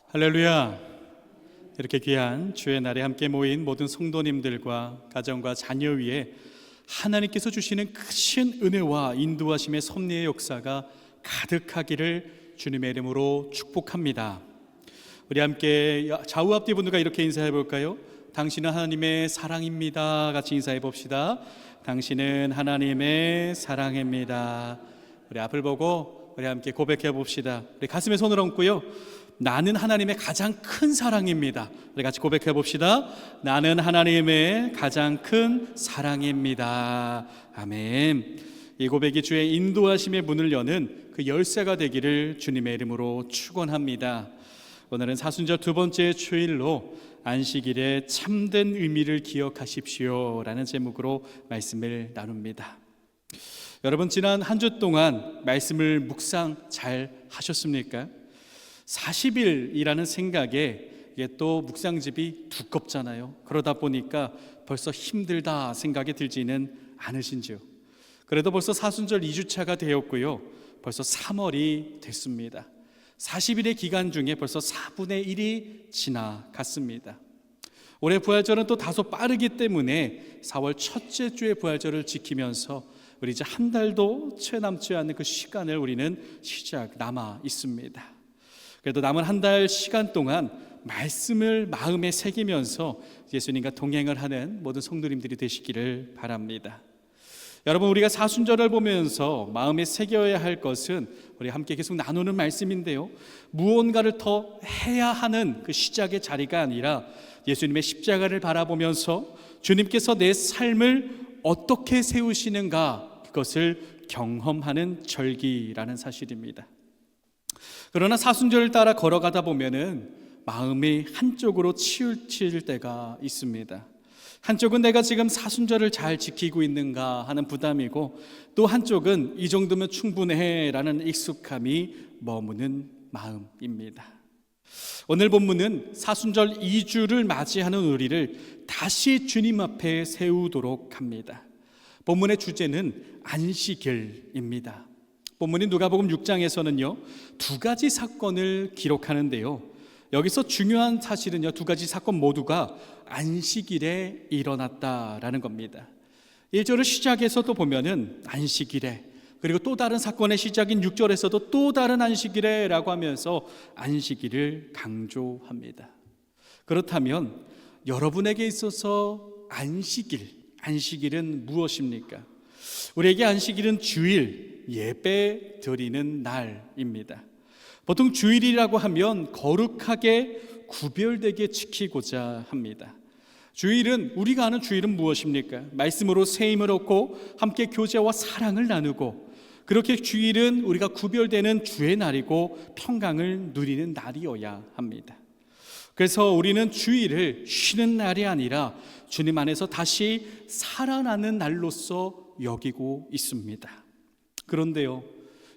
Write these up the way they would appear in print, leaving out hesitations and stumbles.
할렐루야. 이렇게 귀한 주의 날에 함께 모인 모든 성도님들과 가정과 자녀 위에 하나님께서 주시는 크신 은혜와 인도하심의 섭리의 역사가 가득하기를 주님의 이름으로 축복합니다. 우리 함께 좌우 앞뒤 분들과 이렇게 인사해 볼까요? 당신은 하나님의 사랑입니다. 같이 인사해 봅시다. 당신은 하나님의 사랑입니다. 우리 앞을 보고 우리 함께 고백해 봅시다. 우리 가슴에 손을 얹고요, 나는 하나님의 가장 큰 사랑입니다. 우리 같이 고백해 봅시다. 나는 하나님의 가장 큰 사랑입니다. 아멘. 이 고백이 주의 인도하심의 문을 여는 그 열쇠가 되기를 주님의 이름으로 축원합니다. 오늘은 사순절 두 번째 주일로 안식일의 참된 의미를 기억하십시오 라는 제목으로 말씀을 나눕니다. 여러분, 지난 한 주 동안 말씀을 묵상 잘 하셨습니까? 40일이라는 생각에 이게 또 묵상집이 두껍잖아요. 그러다 보니까 벌써 힘들다 생각이 들지는 않으신지요? 그래도 벌써 사순절 2주차가 되었고요, 벌써 3월이 됐습니다. 40일의 기간 중에 벌써 4분의 1이 지나갔습니다. 올해 부활절은 또 다소 빠르기 때문에 4월 첫째 주의 부활절을 지키면서 우리 이제 한 달도 채 남지 않는 그 시간을 우리는 남아 있습니다. 그래도 남은 한 달 시간 동안 말씀을 마음에 새기면서 예수님과 동행을 하는 모든 성도님들이 되시기를 바랍니다. 여러분, 우리가 사순절을 보면서 마음에 새겨야 할 것은 우리 함께 계속 나누는 말씀인데요, 무언가를 더 해야 하는 그 시작의 자리가 아니라 예수님의 십자가를 바라보면서 주님께서 내 삶을 어떻게 세우시는가, 그것을 경험하는 절기라는 사실입니다. 그러나 사순절을 따라 걸어가다 보면은 마음이 한쪽으로 치우칠 때가 있습니다. 한쪽은 내가 지금 사순절을 잘 지키고 있는가 하는 부담이고, 또 한쪽은 이 정도면 충분해 라는 익숙함이 머무는 마음입니다. 오늘 본문은 사순절 2주를 맞이하는 우리를 다시 주님 앞에 세우도록 합니다. 본문의 주제는 안식일입니다. 본문인 누가복음 6장에서는요, 두 가지 사건을 기록하는데요, 여기서 중요한 사실은요, 두 가지 사건 모두가 안식일에 일어났다라는 겁니다. 1절을 시작해서도 보면은 안식일에, 그리고 또 다른 사건의 시작인 6절에서도 또 다른 안식일에 라고 하면서 안식일을 강조합니다. 그렇다면 여러분에게 있어서 안식일은 무엇입니까? 우리에게 안식일은 주일, 예배 드리는 날입니다. 보통 주일이라고 하면 거룩하게 구별되게 지키고자 합니다. 주일은, 우리가 아는 주일은 무엇입니까? 말씀으로 새 힘을 얻고 함께 교제와 사랑을 나누고, 그렇게 주일은 우리가 구별되는 주의 날이고 평강을 누리는 날이어야 합니다. 그래서 우리는 주일을 쉬는 날이 아니라 주님 안에서 다시 살아나는 날로서 여기고 있습니다. 그런데요,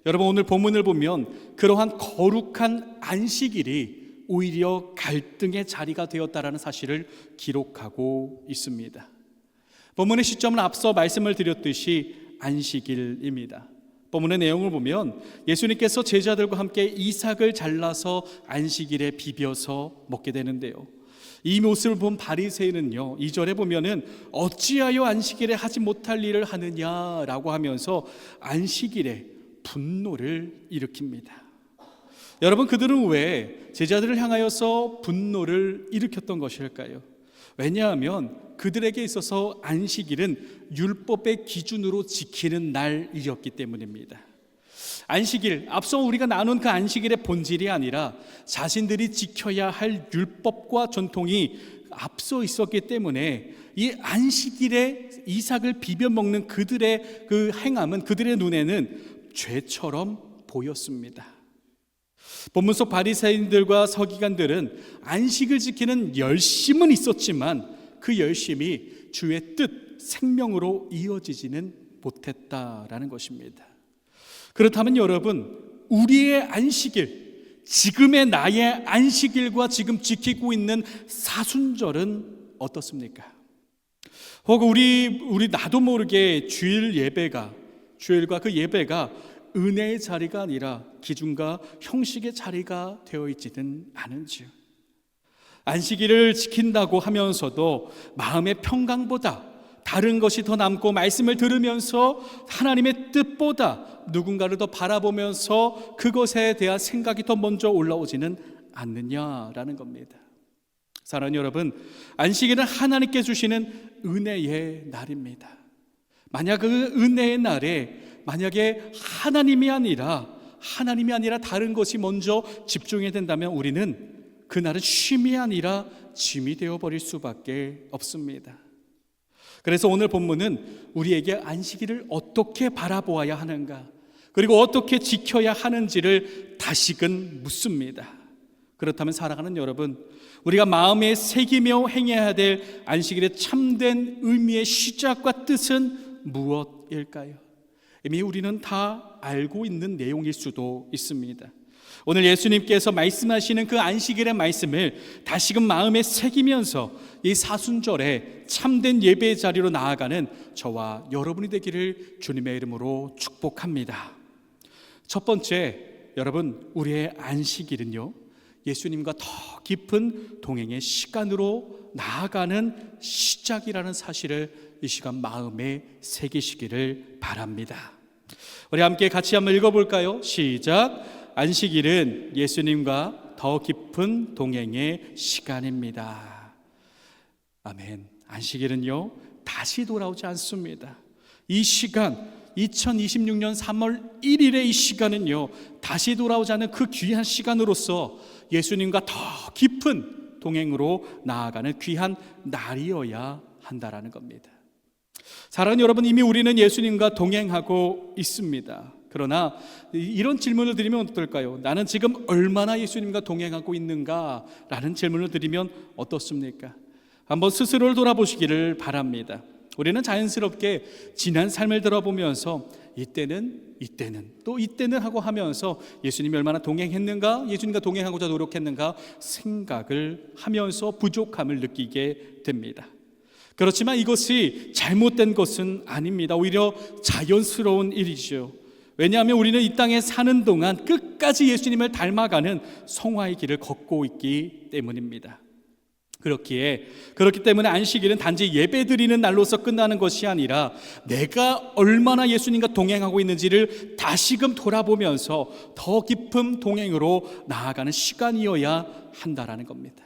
여러분, 오늘 본문을 보면 그러한 거룩한 안식일이 오히려 갈등의 자리가 되었다라는 사실을 기록하고 있습니다. 본문의 시점은 앞서 말씀을 드렸듯이 안식일입니다. 본문의 내용을 보면 예수님께서 제자들과 함께 이삭을 잘라서 안식일에 비벼서 먹게 되는데요, 이 모습을 본 바리새인은요, 2절에 보면은 어찌하여 안식일에 하지 못할 일을 하느냐라고 하면서 안식일에 분노를 일으킵니다. 여러분, 그들은 왜 제자들을 향하여서 분노를 일으켰던 것일까요? 왜냐하면 그들에게 있어서 안식일은 율법의 기준으로 지키는 날이었기 때문입니다. 안식일, 앞서 우리가 나눈 그 안식일의 본질이 아니라 자신들이 지켜야 할 율법과 전통이 앞서 있었기 때문에 이 안식일에 이삭을 비벼 먹는 그들의 그 행함은 그들의 눈에는 죄처럼 보였습니다. 본문 속 바리새인들과 서기관들은 안식을 지키는 열심은 있었지만 그 열심이 주의 뜻, 생명으로 이어지지는 못했다라는 것입니다. 그렇다면 여러분, 우리의 안식일, 지금의 나의 안식일과 지금 지키고 있는 사순절은 어떻습니까? 혹은 우리 나도 모르게 주일과 그 예배가 은혜의 자리가 아니라 기준과 형식의 자리가 되어 있지는 않은지요. 안식일을 지킨다고 하면서도 마음의 평강보다 다른 것이 더 남고, 말씀을 들으면서 하나님의 뜻보다 누군가를 더 바라보면서 그것에 대한 생각이 더 먼저 올라오지는 않느냐라는 겁니다. 사랑하는 여러분, 안식일은 하나님께 주시는 은혜의 날입니다. 만약 그 은혜의 날에 만약에 하나님이 아니라 다른 것이 먼저 집중이 된다면 우리는 그날은 쉼이 아니라 짐이 되어버릴 수밖에 없습니다. 그래서 오늘 본문은 우리에게 안식일을 어떻게 바라보아야 하는가, 그리고 어떻게 지켜야 하는지를 다시금 묻습니다. 그렇다면 사랑하는 여러분, 우리가 마음에 새기며 행해야 될 안식일의 참된 의미의 시작과 뜻은 무엇일까요? 이미 우리는 다 알고 있는 내용일 수도 있습니다. 오늘 예수님께서 말씀하시는 그 안식일의 말씀을 다시금 마음에 새기면서 이 사순절에 참된 예배의 자리로 나아가는 저와 여러분이 되기를 주님의 이름으로 축복합니다. 첫 번째, 여러분, 우리의 안식일은요, 예수님과 더 깊은 동행의 시간으로 나아가는 시작이라는 사실을 이 시간 마음에 새기시기를 바랍니다. 우리 함께 같이 한번 읽어볼까요? 시작. 안식일은 예수님과 더 깊은 동행의 시간입니다. 아멘. 안식일은요, 다시 돌아오지 않습니다. 이 시간, 2026년 3월 1일의 이 시간은요, 다시 돌아오지 않는 그 귀한 시간으로서 예수님과 더 깊은 동행으로 나아가는 귀한 날이어야 한다라는 겁니다. 사랑하는 여러분, 이미 우리는 예수님과 동행하고 있습니다. 그러나 이런 질문을 드리면 어떨까요? 나는 지금 얼마나 예수님과 동행하고 있는가? 라는 질문을 드리면 어떻습니까? 한번 스스로를 돌아보시기를 바랍니다. 우리는 자연스럽게 지난 삶을 돌아보면서 이때는 하고 하면서 예수님이 얼마나 동행했는가, 예수님과 동행하고자 노력했는가 생각을 하면서 부족함을 느끼게 됩니다. 그렇지만 이것이 잘못된 것은 아닙니다. 오히려 자연스러운 일이죠. 왜냐하면 우리는 이 땅에 사는 동안 끝까지 예수님을 닮아가는 성화의 길을 걷고 있기 때문입니다. 그렇기 때문에 안식일은 단지 예배드리는 날로서 끝나는 것이 아니라 내가 얼마나 예수님과 동행하고 있는지를 다시금 돌아보면서 더 깊은 동행으로 나아가는 시간이어야 한다라는 겁니다.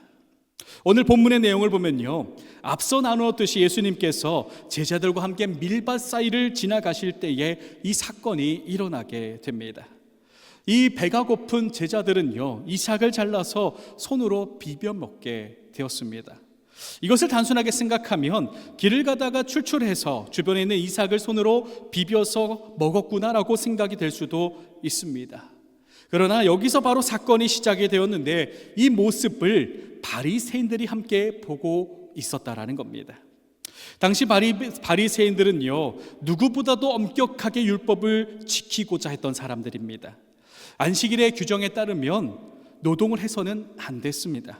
오늘 본문의 내용을 보면요, 앞서 나누었듯이 예수님께서 제자들과 함께 밀밭 사이를 지나가실 때에 이 사건이 일어나게 됩니다. 이 배가 고픈 제자들은요, 이삭을 잘라서 손으로 비벼 먹게 되었습니다. 이것을 단순하게 생각하면 길을 가다가 출출해서 주변에 있는 이삭을 손으로 비벼서 먹었구나라고 생각이 될 수도 있습니다. 그러나 여기서 바로 사건이 시작이 되었는데 이 모습을 바리새인들이 함께 보고 있었다라는 겁니다. 당시 바리새인들은요, 누구보다도 엄격하게 율법을 지키고자 했던 사람들입니다. 안식일의 규정에 따르면 노동을 해서는 안 됐습니다.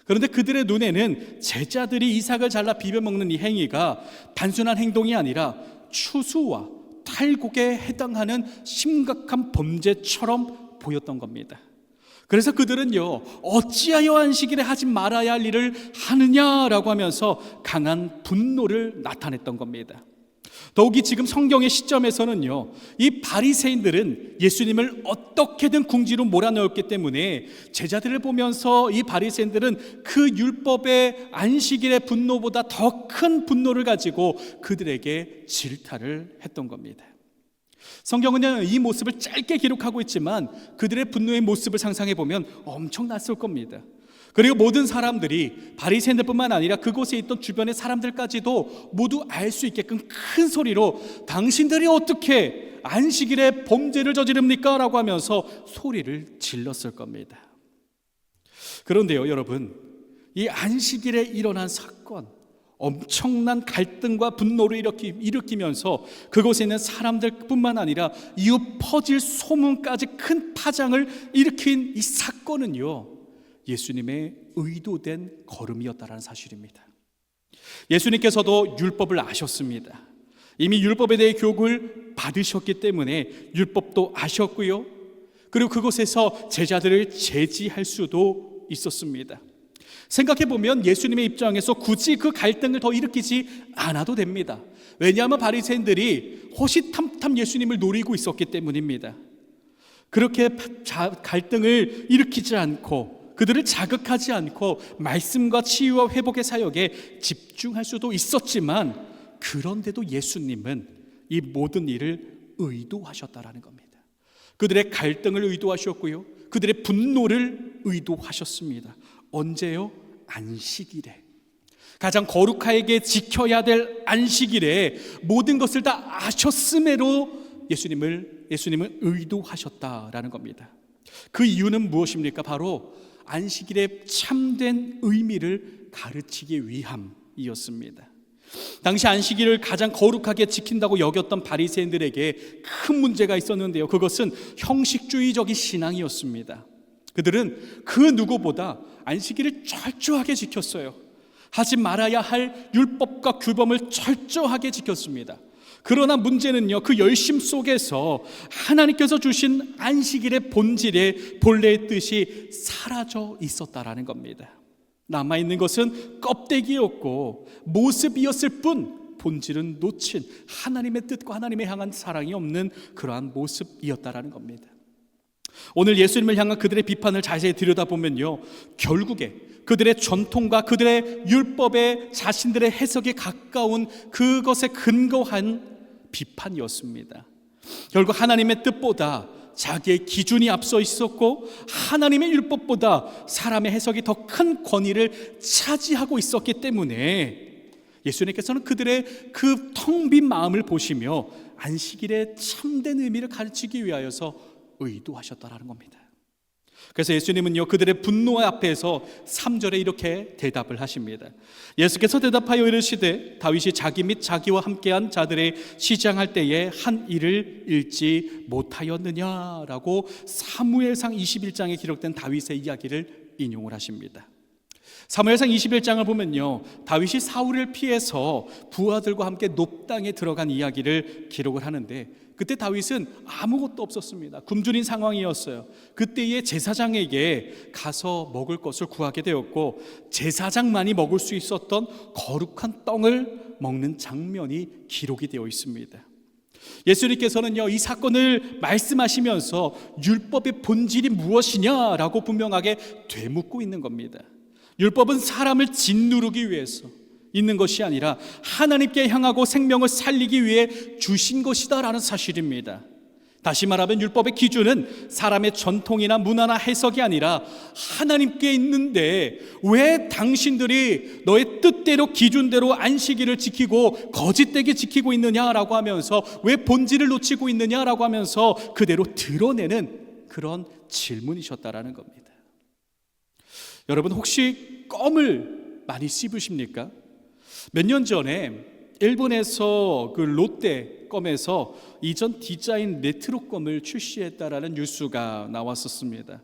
그런데 그들의 눈에는 제자들이 이삭을 잘라 비벼 먹는 이 행위가 단순한 행동이 아니라 추수와 탈곡에 해당하는 심각한 범죄처럼 보였던 겁니다. 그래서 그들은요, 어찌하여 안식일에 하지 말아야 할 일을 하느냐라고 하면서 강한 분노를 나타냈던 겁니다. 더욱이 지금 성경의 시점에서는요, 이 바리새인들은 예수님을 어떻게든 궁지로 몰아넣었기 때문에 제자들을 보면서 이 바리새인들은 그 율법의 안식일의 분노보다 더 큰 분노를 가지고 그들에게 질타를 했던 겁니다. 성경은 이 모습을 짧게 기록하고 있지만 그들의 분노의 모습을 상상해 보면 엄청 낯설 겁니다. 그리고 모든 사람들이, 바리새인들뿐만 아니라 그곳에 있던 주변의 사람들까지도 모두 알 수 있게끔 큰 소리로 당신들이 어떻게 안식일에 범죄를 저지릅니까? 라고 하면서 소리를 질렀을 겁니다. 그런데요, 여러분, 이 안식일에 일어난 사건, 엄청난 갈등과 분노를 일으키면서 그곳에 있는 사람들뿐만 아니라 이후 퍼질 소문까지 큰 파장을 일으킨 이 사건은요, 예수님의 의도된 걸음이었다는 사실입니다. 예수님께서도 율법을 아셨습니다. 이미 율법에 대해 교육을 받으셨기 때문에 율법도 아셨고요. 그리고 그곳에서 제자들을 제지할 수도 있었습니다. 생각해보면 예수님의 입장에서 굳이 그 갈등을 더 일으키지 않아도 됩니다. 왜냐하면 바리새인들이 호시탐탐 예수님을 노리고 있었기 때문입니다. 그렇게 갈등을 일으키지 않고 그들을 자극하지 않고 말씀과 치유와 회복의 사역에 집중할 수도 있었지만, 그런데도 예수님은 이 모든 일을 의도하셨다라는 겁니다. 그들의 갈등을 의도하셨고요, 그들의 분노를 의도하셨습니다. 언제요? 안식일에, 가장 거룩하게 지켜야 될 안식일에 모든 것을 다 아셨음에도 예수님은 의도하셨다라는 겁니다. 그 이유는 무엇입니까? 바로 안식일의 참된 의미를 가르치기 위함이었습니다. 당시 안식일을 가장 거룩하게 지킨다고 여겼던 바리새인들에게 큰 문제가 있었는데요, 그것은 형식주의적인 신앙이었습니다. 그들은 그 누구보다 안식일을 철저하게 지켰어요. 하지 말아야 할 율법과 규범을 철저하게 지켰습니다. 그러나 문제는요, 그 열심 속에서 하나님께서 주신 안식일의 본질의 본래의 뜻이 사라져 있었다라는 겁니다. 남아있는 것은 껍데기였고 모습이었을 뿐, 본질은 놓친 하나님의 뜻과 하나님의 향한 사랑이 없는 그러한 모습이었다라는 겁니다. 오늘 예수님을 향한 그들의 비판을 자세히 들여다보면요, 결국에 그들의 전통과 그들의 율법에 자신들의 해석에 가까운 그것에 근거한 비판이었습니다. 결국 하나님의 뜻보다 자기의 기준이 앞서 있었고, 하나님의 율법보다 사람의 해석이 더 큰 권위를 차지하고 있었기 때문에 예수님께서는 그들의 그 텅 빈 마음을 보시며 안식일의 참된 의미를 가르치기 위하여서 의도하셨다라는 겁니다. 그래서 예수님은요, 그들의 분노 앞에서 3절에 이렇게 대답을 하십니다. 예수께서 대답하여 이르시되 다윗이 자기 및 자기와 함께한 자들의 시장할 때에 한 일을 잃지 못하였느냐라고 사무엘상 21장에 기록된 다윗의 이야기를 인용을 하십니다. 사무엘상 21장을 보면요, 다윗이 사울을 피해서 부하들과 함께 높당에 들어간 이야기를 기록을 하는데, 그때 다윗은 아무것도 없었습니다. 굶주린 상황이었어요. 그때의 제사장에게 가서 먹을 것을 구하게 되었고, 제사장만이 먹을 수 있었던 거룩한 떡을 먹는 장면이 기록이 되어 있습니다. 예수님께서는요, 이 사건을 말씀하시면서 율법의 본질이 무엇이냐라고 분명하게 되묻고 있는 겁니다. 율법은 사람을 짓누르기 위해서 있는 것이 아니라 하나님께 향하고 생명을 살리기 위해 주신 것이다라는 사실입니다. 다시 말하면 율법의 기준은 사람의 전통이나 문화나 해석이 아니라 하나님께 있는데, 왜 당신들이 너의 뜻대로 기준대로 안식일을 지키고 거짓되게 지키고 있느냐라고 하면서, 왜 본질을 놓치고 있느냐라고 하면서 그대로 드러내는 그런 질문이셨다라는 겁니다. 여러분, 혹시 껌을 많이 씹으십니까? 몇 년 전에 일본에서 그 롯데 껌에서 이전 디자인 레트로 껌을 출시했다라는 뉴스가 나왔었습니다.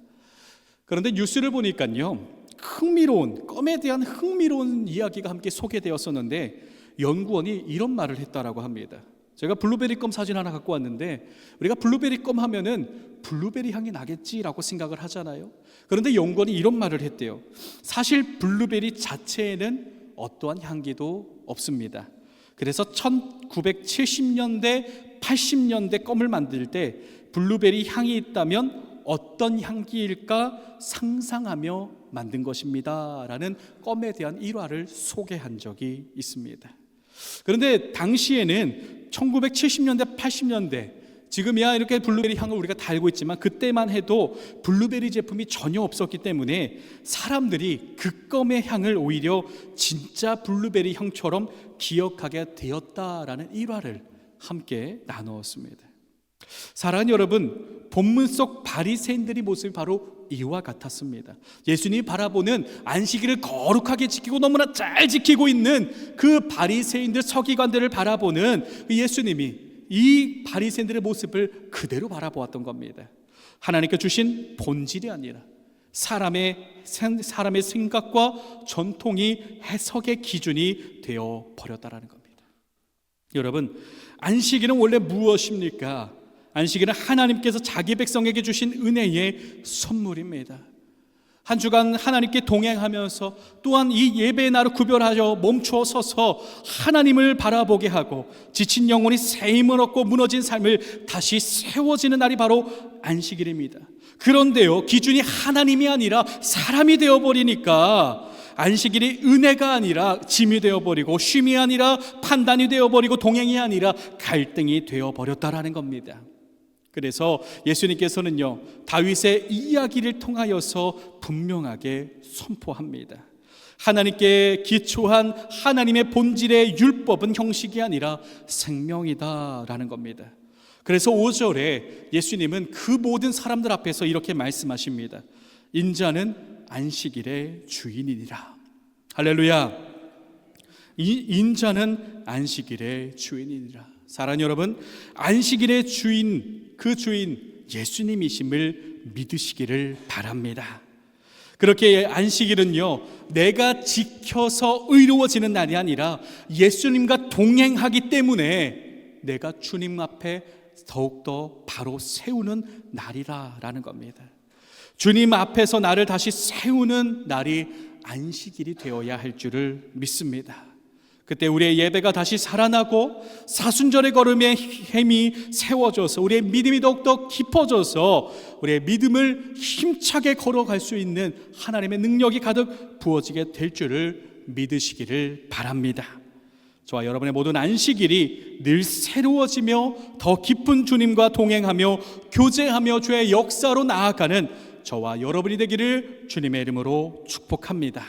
그런데 뉴스를 보니까요, 껌에 대한 흥미로운 이야기가 함께 소개되었었는데, 연구원이 이런 말을 했다라고 합니다. 제가 블루베리 껌 사진 하나 갖고 왔는데, 우리가 블루베리 껌 하면은 블루베리 향이 나겠지라고 생각을 하잖아요. 그런데 연구원이 이런 말을 했대요. 사실 블루베리 자체에는 어떠한 향기도 없습니다. 그래서 1970년대, 80년대 껌을 만들 때 블루베리 향이 있다면 어떤 향기일까 상상하며 만든 것입니다 라는 껌에 대한 일화를 소개한 적이 있습니다. 그런데 당시에는 1970년대, 80년대, 지금이야 이렇게 블루베리 향을 우리가 다 알고 있지만, 그때만 해도 블루베리 제품이 전혀 없었기 때문에 사람들이 그 껌의 향을 오히려 진짜 블루베리 향처럼 기억하게 되었다라는 일화를 함께 나누었습니다. 사랑하는 여러분, 본문 속 바리새인들의 모습이 바로 이와 같았습니다. 예수님이 바라보는 안식일을 거룩하게 지키고 너무나 잘 지키고 있는 그 바리새인들, 서기관들을 바라보는 예수님이 이 바리새인들의 모습을 그대로 바라보았던 겁니다. 하나님께 주신 본질이 아니라 사람의 생각과 전통이 해석의 기준이 되어 버렸다라는 겁니다. 여러분, 안식일은 원래 무엇입니까? 안식일은 하나님께서 자기 백성에게 주신 은혜의 선물입니다. 한 주간 하나님께 동행하면서 또한 이 예배의 날을 구별하여 멈추어 서서 하나님을 바라보게 하고 지친 영혼이 새 힘을 얻고 무너진 삶을 다시 세워지는 날이 바로 안식일입니다. 그런데요, 기준이 하나님이 아니라 사람이 되어버리니까 안식일이 은혜가 아니라 짐이 되어버리고 쉼이 아니라 판단이 되어버리고 동행이 아니라 갈등이 되어버렸다라는 겁니다. 그래서 예수님께서는요, 다윗의 이야기를 통하여서 분명하게 선포합니다. 하나님께 기초한 하나님의 본질의 율법은 형식이 아니라 생명이다라는 겁니다. 그래서 5절에 예수님은 그 모든 사람들 앞에서 이렇게 말씀하십니다. 인자는 안식일의 주인이니라. 할렐루야. 인자는 안식일의 주인이니라. 사랑하는 여러분, 안식일의 주인, 그 주인 예수님이심을 믿으시기를 바랍니다. 그렇게 안식일은요, 내가 지켜서 의로워지는 날이 아니라 예수님과 동행하기 때문에 내가 주님 앞에 더욱더 바로 세우는 날이라는 겁니다. 주님 앞에서 나를 다시 세우는 날이 안식일이 되어야 할 줄을 믿습니다. 그때 우리의 예배가 다시 살아나고 사순절의 걸음의 힘이 세워져서 우리의 믿음이 더욱더 깊어져서 우리의 믿음을 힘차게 걸어갈 수 있는 하나님의 능력이 가득 부어지게 될 줄을 믿으시기를 바랍니다. 저와 여러분의 모든 안식일이 늘 새로워지며 더 깊은 주님과 동행하며 교제하며 주의 역사로 나아가는 저와 여러분이 되기를 주님의 이름으로 축복합니다.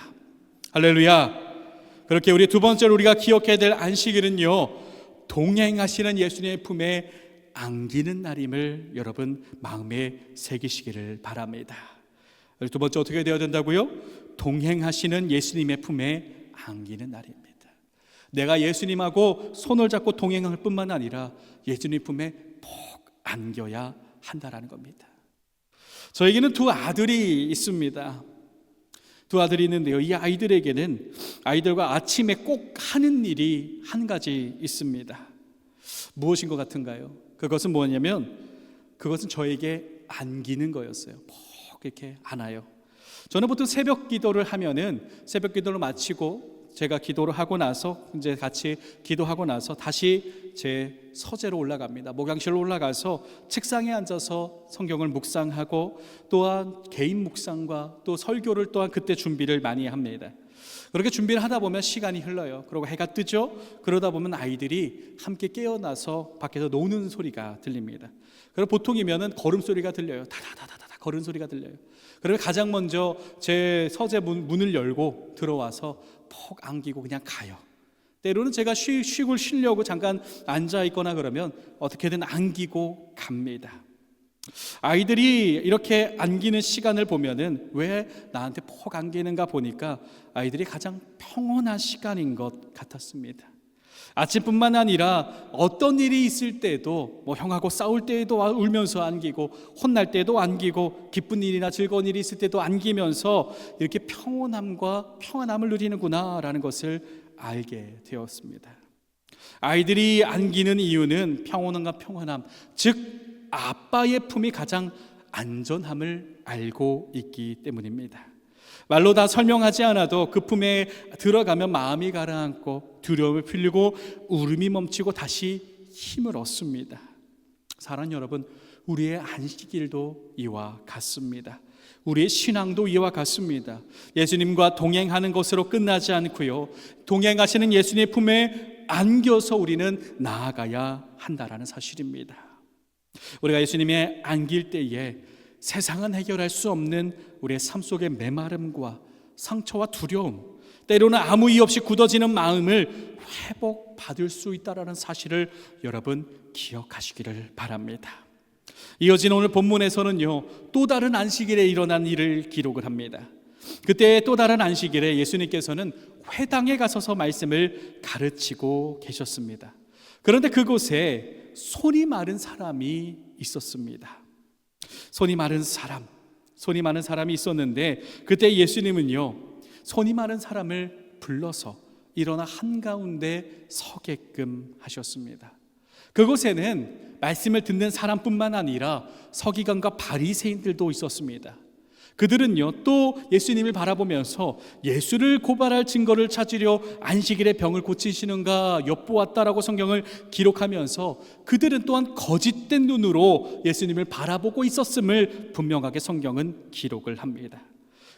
할렐루야. 그렇게 우리 두 번째로 우리가 기억해야 될 안식일은요, 동행하시는 예수님의 품에 안기는 날임을 여러분 마음에 새기시기를 바랍니다. 두 번째 어떻게 되어야 된다고요? 동행하시는 예수님의 품에 안기는 날입니다. 내가 예수님하고 손을 잡고 동행할 뿐만 아니라 예수님 품에 푹 안겨야 한다라는 겁니다. 저에게는 두 아들이 있습니다. 두 아들이 있는데요, 이 아이들에게는 아이들과 아침에 꼭 하는 일이 한 가지 있습니다. 무엇인 것 같은가요? 그것은 뭐냐면 그것은 저에게 안기는 거였어요. 푹 이렇게 안아요. 저는 보통 새벽 기도를 하면은 새벽 기도를 마치고 제가 기도를 하고 나서 이제 같이 기도하고 나서 다시 제 서재로 올라갑니다. 목양실로 올라가서 책상에 앉아서 성경을 묵상하고 또한 개인 묵상과 또 설교를 또한 그때 준비를 많이 합니다. 그렇게 준비를 하다 보면 시간이 흘러요. 그리고 해가 뜨죠. 그러다 보면 아이들이 함께 깨어나서 밖에서 노는 소리가 들립니다. 그리고 보통이면은 걸음소리가 들려요. 다다다다다 걸음 소리가 들려요. 그리고 가장 먼저 제 서재 문을 열고 들어와서 푹 안기고 그냥 가요. 때로는 제가 쉬고 쉬려고 잠깐 앉아있거나 그러면 어떻게든 안기고 갑니다. 아이들이 이렇게 안기는 시간을 보면은 왜 나한테 푹 안기는가 보니까 아이들이 가장 평온한 시간인 것 같았습니다. 아침뿐만 아니라 어떤 일이 있을 때도 형하고 싸울 때에도 울면서 안기고 혼날 때도 안기고 기쁜 일이나 즐거운 일이 있을 때도 안기면서 이렇게 평안함을 누리는구나라는 것을 알게 되었습니다. 아이들이 안기는 이유는 평온함, 즉 아빠의 품이 가장 안전함을 알고 있기 때문입니다. 말로 다 설명하지 않아도 그 품에 들어가면 마음이 가라앉고 두려움을 풀리고 울음이 멈추고 다시 힘을 얻습니다. 사랑하는 여러분, 우리의 안식일도 이와 같습니다. 우리의 신앙도 이와 같습니다. 예수님과 동행하는 것으로 끝나지 않고요, 동행하시는 예수님의 품에 안겨서 우리는 나아가야 한다라는 사실입니다. 우리가 예수님의 안길 때에 세상은 해결할 수 없는 우리의 삶 속의 메마름과 상처와 두려움, 때로는 아무 이유 없이 굳어지는 마음을 회복받을 수 있다는 사실을 여러분 기억하시기를 바랍니다. 이어지는 오늘 본문에서는요, 또 다른 안식일에 일어난 일을 기록을 합니다. 그때 또 다른 안식일에 예수님께서는 회당에 가서서 말씀을 가르치고 계셨습니다. 그런데 그곳에 손이 마른 사람이 있었습니다. 손이 마른 사람이 있었는데 그때 예수님은요, 손이 마른 사람을 불러서 일어나 한가운데 서게끔 하셨습니다. 그곳에는 말씀을 듣는 사람뿐만 아니라 서기관과 바리새인들도 있었습니다. 그들은요, 또 예수님을 바라보면서 예수를 고발할 증거를 찾으려 안식일에 병을 고치시는가 엿보았다라고 성경을 기록하면서 그들은 또한 거짓된 눈으로 예수님을 바라보고 있었음을 분명하게 성경은 기록을 합니다.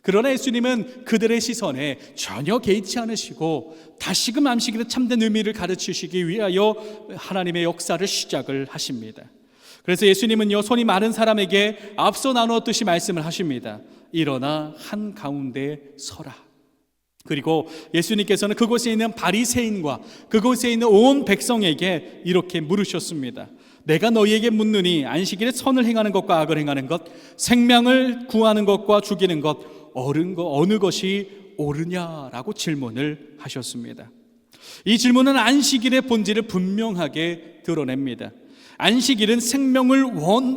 그러나 예수님은 그들의 시선에 전혀 개의치 않으시고 다시금 안식일의 참된 의미를 가르치시기 위하여 하나님의 역사를 시작을 하십니다. 그래서 예수님은요, 손이 마른 사람에게 앞서 나누었듯이 말씀을 하십니다. 일어나 한가운데 서라. 그리고 예수님께서는 그곳에 있는 바리새인과 그곳에 있는 온 백성에게 이렇게 물으셨습니다. 내가 너희에게 묻느니 안식일에 선을 행하는 것과 악을 행하는 것, 생명을 구하는 것과 죽이는 것, 어느 것이 옳으냐라고 질문을 하셨습니다. 이 질문은 안식일의 본질을 분명하게 드러냅니다. 안식일은 생명을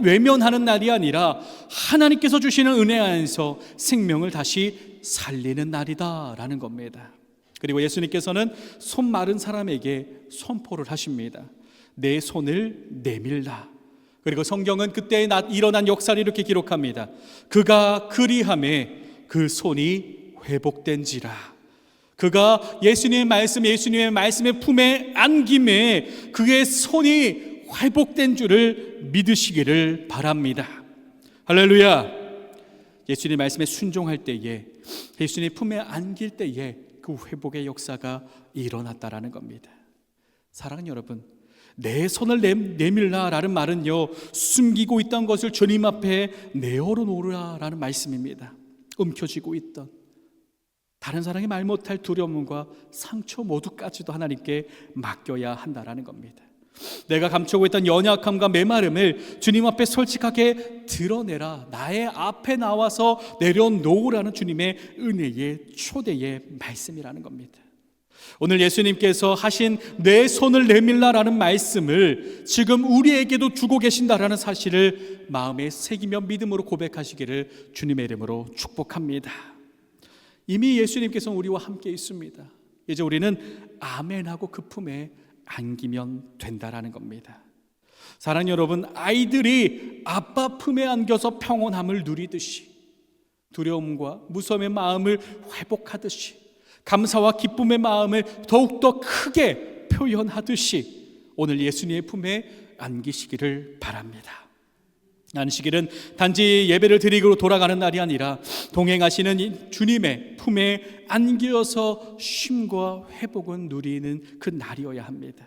외면하는 날이 아니라 하나님께서 주시는 은혜 안에서 생명을 다시 살리는 날이다라는 겁니다. 그리고 예수님께서는 손 마른 사람에게 선포를 하십니다. 내 손을 내밀라. 그리고 성경은 그때 일어난 역사를 이렇게 기록합니다. 그가 그리하매 그 손이 회복된지라. 그가 예수님의 말씀의 품에 안김에 그의 손이 회복된 줄을 믿으시기를 바랍니다. 할렐루야. 예수님 말씀에 순종할 때에, 예수님 품에 안길 때에 그 회복의 역사가 일어났다라는 겁니다. 사랑하는 여러분, 내 손을 내밀라라는 말은요, 숨기고 있던 것을 주님 앞에 내어놓으라라는 말씀입니다. 움켜쥐고 있던 다른 사람이 말 못할 두려움과 상처 모두까지도 하나님께 맡겨야 한다라는 겁니다. 내가 감추고 있던 연약함과 메마름을 주님 앞에 솔직하게 드러내라. 나의 앞에 나와서 내려놓으라는 주님의 은혜의 초대의 말씀이라는 겁니다. 오늘 예수님께서 하신 내 손을 내밀라라는 말씀을 지금 우리에게도 주고 계신다라는 사실을 마음에 새기며 믿음으로 고백하시기를 주님의 이름으로 축복합니다. 이미 예수님께서는 우리와 함께 있습니다. 이제 우리는 아멘하고 그 품에 안기면 된다라는 겁니다. 사랑하는 여러분, 아이들이 아빠 품에 안겨서 평온함을 누리듯이, 두려움과 무서움의 마음을 회복하듯이, 감사와 기쁨의 마음을 더욱더 크게 표현하듯이 오늘 예수님의 품에 안기시기를 바랍니다. 안식일은 단지 예배를 드리고 돌아가는 날이 아니라 동행하시는 주님의 품에 안겨서 쉼과 회복을 누리는 그 날이어야 합니다.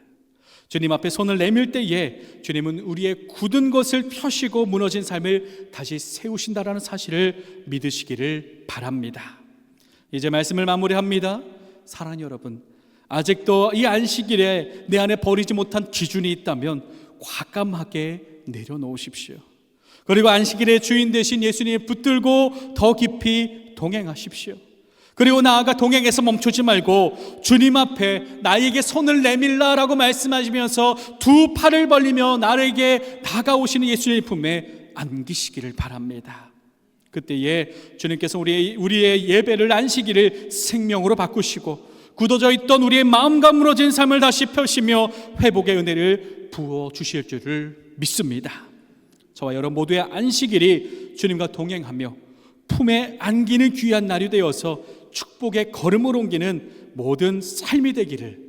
주님 앞에 손을 내밀 때에 주님은 우리의 굳은 것을 펴시고 무너진 삶을 다시 세우신다라는 사실을 믿으시기를 바랍니다. 이제 말씀을 마무리합니다. 사랑하는 여러분, 아직도 이 안식일에 내 안에 버리지 못한 기준이 있다면 과감하게 내려놓으십시오. 그리고 안식일의 주인 되신 예수님을 붙들고 더 깊이 동행하십시오. 그리고 나아가 동행에서 멈추지 말고 주님 앞에 나에게 손을 내밀라라고 말씀하시면서 두 팔을 벌리며 나에게 다가오시는 예수님의 품에 안기시기를 바랍니다. 그때에 주님께서 우리의 예배를, 안식일을 생명으로 바꾸시고 굳어져 있던 우리의 마음과 무너진 삶을 다시 펴시며 회복의 은혜를 부어주실 줄을 믿습니다. 저와 여러분 모두의 안식일이 주님과 동행하며 품에 안기는 귀한 날이 되어서 축복의 걸음을 옮기는 모든 삶이 되기를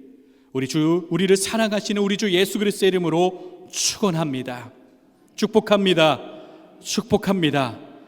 우리를 사랑하시는 우리 주 예수 그리스도의 이름으로 축원합니다. 축복합니다. 축복합니다.